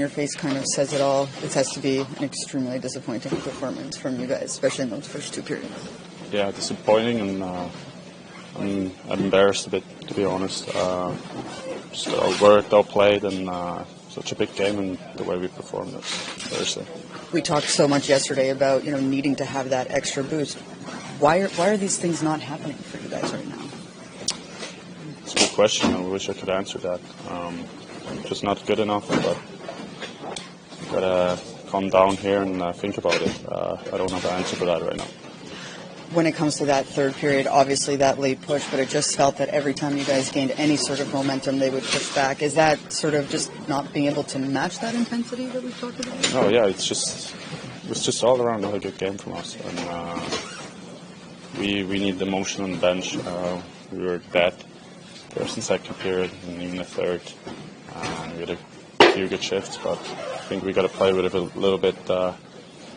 your face kind of says it all. This has to be an extremely disappointing performance from you guys, especially in those first two periods. Yeah, disappointing, and I'm embarrassed a bit, to be honest. Just outworked, outplayed, and such a big game, and the way we performed it Thursday. We talked so much yesterday about needing to have that extra boost. Why are these things not happening for you guys right now? It's a good question. I wish I could answer that. Just not good enough, but gotta calm down here and think about it. I don't have an answer for that right now. When it comes to that third period, obviously that late push, but it just felt that every time you guys gained any sort of momentum, they would push back. Is that sort of just not being able to match that intensity that we've talked about? No, yeah, it was just all around not a good game from us, and we need the motion on the bench. We were dead first and second period, and even the third. We had a few good shifts, but I think we got to play with it a little bit.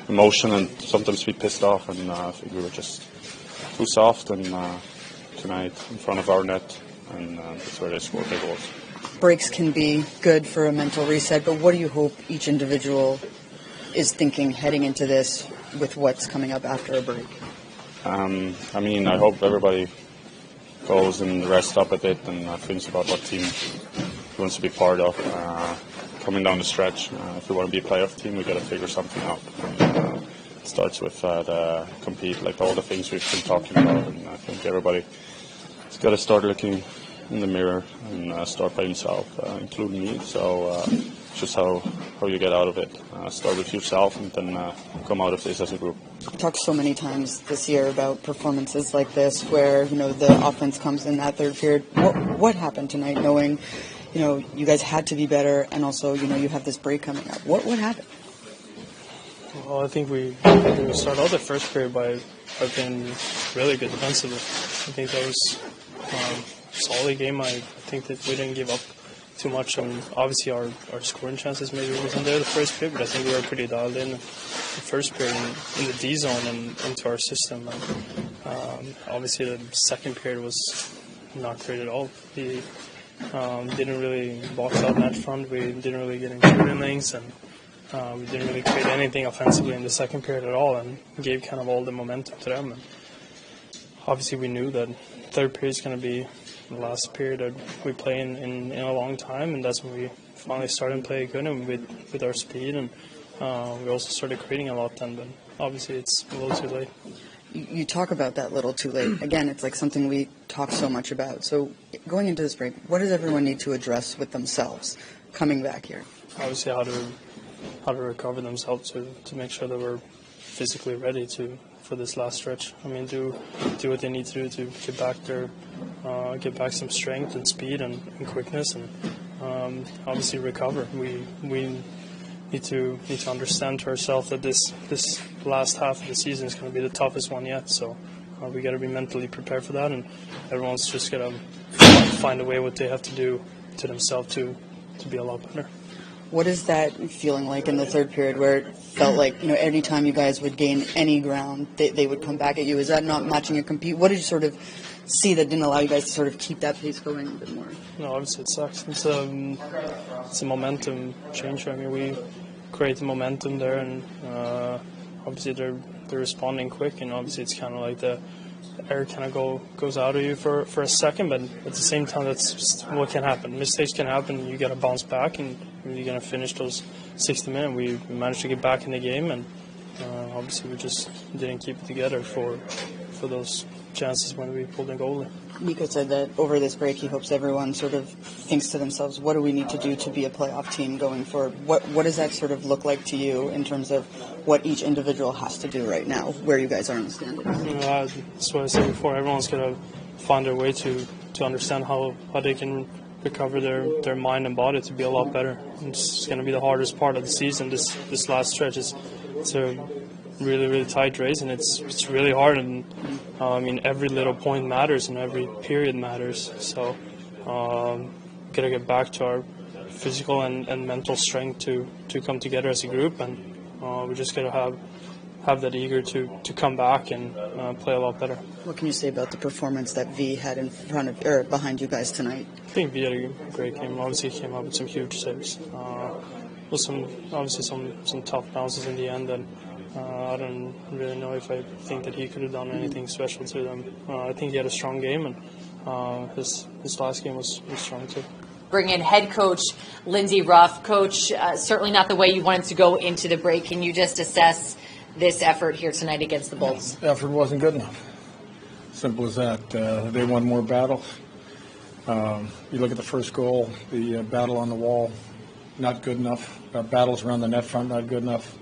Emotion and sometimes be pissed off, and I think we were just too soft and tonight in front of our net, and that's where they scored their goals. Breaks can be good for a mental reset, but what do you hope each individual is thinking heading into this with what's coming up after a break? I hope everybody goes and rests up a bit and thinks about what team he wants to be part of. Coming down the stretch, if we want to be a playoff team, we've got to figure something out. It starts with the compete, like all the things we've been talking about, and I think everybody's got to start looking in the mirror and start by himself, including me. So just how you get out of it. Start with yourself and then come out of this as a group. We talked so many times this year about performances like this where, the offense comes in that third period. What happened tonight, knowing you guys had to be better, and also, you have this break coming up. What happened? Well, I think we started out the first period by being really good defensively. I think that was a solid game. I think that we didn't give up too much, and obviously our scoring chances maybe wasn't there the first period, but I think we were pretty dialed in the first period in the D zone and into our system. And, obviously the second period was not great at all. We didn't really box out net front. We didn't really get into shooting lanes, and we didn't really create anything offensively in the second period at all, and gave kind of all the momentum to them. And obviously we knew that third period is going to be the last period that we play in a long time, and that's when we finally started playing good and with our speed, and we also started creating a lot then, but obviously it's a little too late. You talk about that little too late. Again, it's like something we talk so much about. So going into this break, what does everyone need to address with themselves coming back here? Obviously how to recover themselves to make sure that we're physically ready for this last stretch. Do what they need to do to get back some strength and speed and quickness, and obviously recover. We need to understand to ourselves that this last half of the season is going to be the toughest one yet. So we got to be mentally prepared for that, and everyone's just got to find a way what they have to do to themselves to be a lot better. What is that feeling like in the third period, where it felt like any time you guys would gain any ground, they would come back at you? Is that not matching your compete? What did you sort of see that didn't allow you guys to sort of keep that pace going a bit more? No, obviously it sucks. It's a momentum change. We create the momentum there, and obviously they're responding quick, and obviously it's kind of like the air kind of goes out of you for a second, but at the same time that's just what can happen. Mistakes can happen. You got to bounce back, and you're going to finish those 60 minutes. We managed to get back in the game, and obviously we just didn't keep it together for those chances when we pulled in goalie. Nico said that over this break he hopes everyone sort of thinks to themselves, what do we need to do to be a playoff team going forward? What does that sort of look like to you in terms of what each individual has to do right now, where you guys are in the standings? That's what I said before. Everyone's got to find their way to understand how they can recover their mind and body to be a lot better. It's going to be the hardest part of the season. This last stretch it's a really, really tight race, and it's really hard, and every little point matters and every period matters. So gotta get back to our physical and mental strength to come together as a group, and we just gotta have that eager to come back and play a lot better. What can you say about the performance that V had in front of or behind you guys tonight? I think V had a great game. Obviously he came up with some huge saves. was obviously some tough bounces in the end, and I don't really know if I think that he could have done anything special to them. I think he had a strong game, and his last game was strong too. Bring in head coach Lindy Ruff. Coach, certainly not the way you wanted to go into the break. Can you just assess this effort here tonight against the Bolts? The effort wasn't good enough. Simple as that. They won more battles. You look at the first goal, the battle on the wall, not good enough. Battles around the net front, not good enough.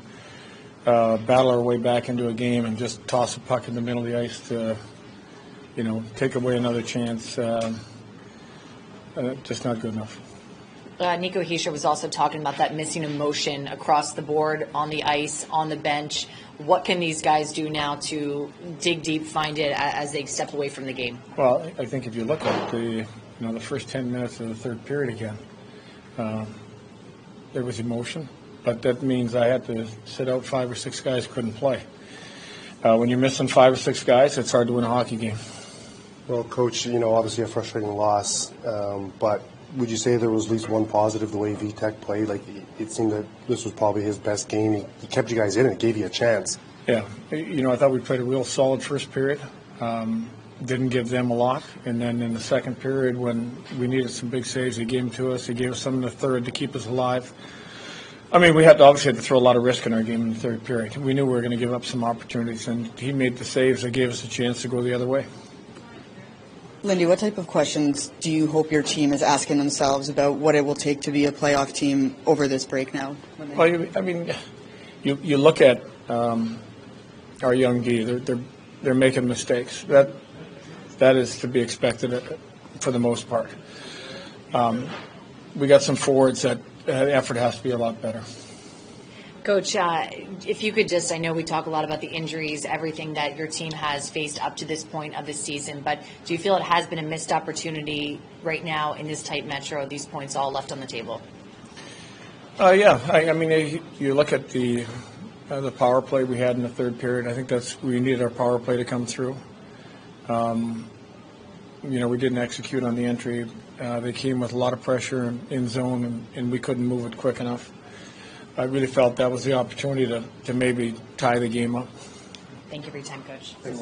Battle our way back into a game and just toss a puck in the middle of the ice to, take away another chance. Just not good enough. Nico Hischier was also talking about that missing emotion across the board, on the ice, on the bench. What can these guys do now to dig deep, find it as they step away from the game? Well, I think if you look at the first 10 minutes of the third period again, there was emotion, but that means I had to sit out 5 or 6 guys who couldn't play. When you're missing 5 or 6 guys, it's hard to win a hockey game. Well, Coach, obviously a frustrating loss, but would you say there was at least one positive the way Vitek played? Like, it seemed that this was probably his best game. He kept you guys in and gave you a chance. Yeah. I thought we played a real solid first period. Didn't give them a lot. And then in the second period, when we needed some big saves, he gave them to us. He gave us some in the third to keep us alive. I mean, we obviously had to throw a lot of risk in our game in the third period. We knew we were going to give up some opportunities, and he made the saves that gave us a chance to go the other way. Lindy, what type of questions do you hope your team is asking themselves about what it will take to be a playoff team over this break now? Well, you look at our young D. They're making mistakes. That is to be expected for the most part. We got some forwards that effort has to be a lot better. Coach, if you could just, I know we talk a lot about the injuries, everything that your team has faced up to this point of the season, but do you feel it has been a missed opportunity right now in this tight metro, these points all left on the table? Yeah. I mean, you look at the power play we had in the third period. I think we needed our power play to come through. We didn't execute on the entry. They came with a lot of pressure in zone, and we couldn't move it quick enough. I really felt that was the opportunity to maybe tie the game up. Thank you for your time, Coach. Thanks.